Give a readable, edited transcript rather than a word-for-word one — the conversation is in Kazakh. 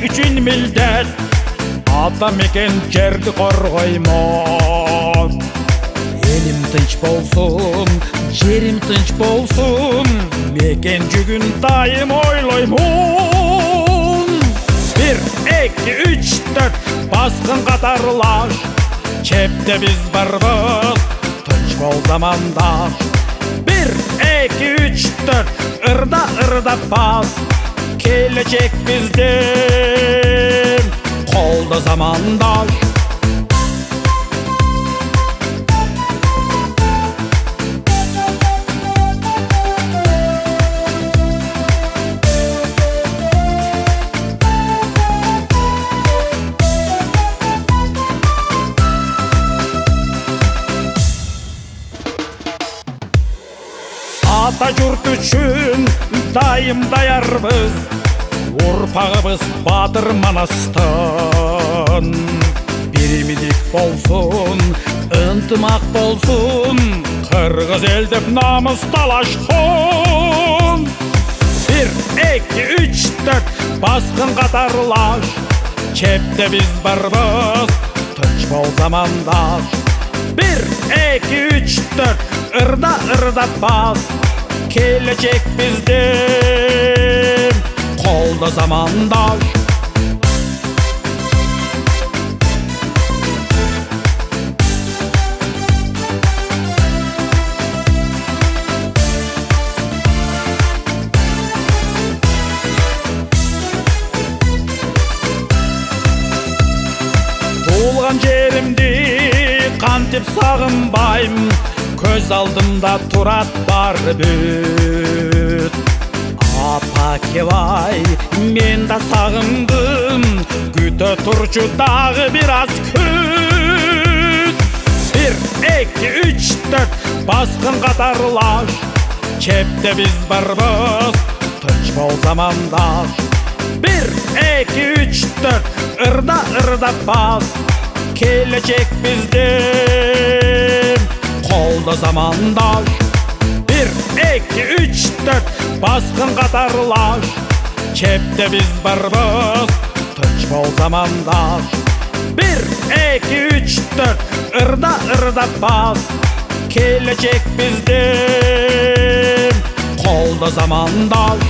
üçün millet ата мекен жерді қорғаймын. Елім тынч болсын, жерім тынч болсын, мекен жүгін дайым ойлаймын. 1, 2, 3, 4 басқын қатарлаш, чепте біз барбыз, тынч бол замандаш. 1, 2, 3, 4 ырда бас, келечек бізден қолды замандаш. Ата жұрт үшін дайым даярбыз, ұрпағыбыз батыр манастан. Беремедек болсын, ынтымақ болсын, қырғыз елдіп намыс талашқын. 1, 2, 3, 4 басқын қатарлаш, чепте біз барбыз, тынч бол замандаш. 1, 2, 3, 4 ырда бас, келечек бізден қолды замандаш. Туылған жерімді қантеп сағынбайым, көз алдымда тұрат бар бүт. Апа кебай, мен да сағындым, күті тұрчу дағы біраз күт. 1, 2, 3, 4 басқын қатарлаш, чепте біз барбыз, тынч бол замандаш. 1, 2, 3, 4 ырда бас, келечек бізден қолды замандаш. 1, 2, 3, 4 басқын қатарлаш, чепте біз барбыз, тынч бол замандаш. 1, 2, 3, 4 ырда бас, келечек бізден қолды замандаш.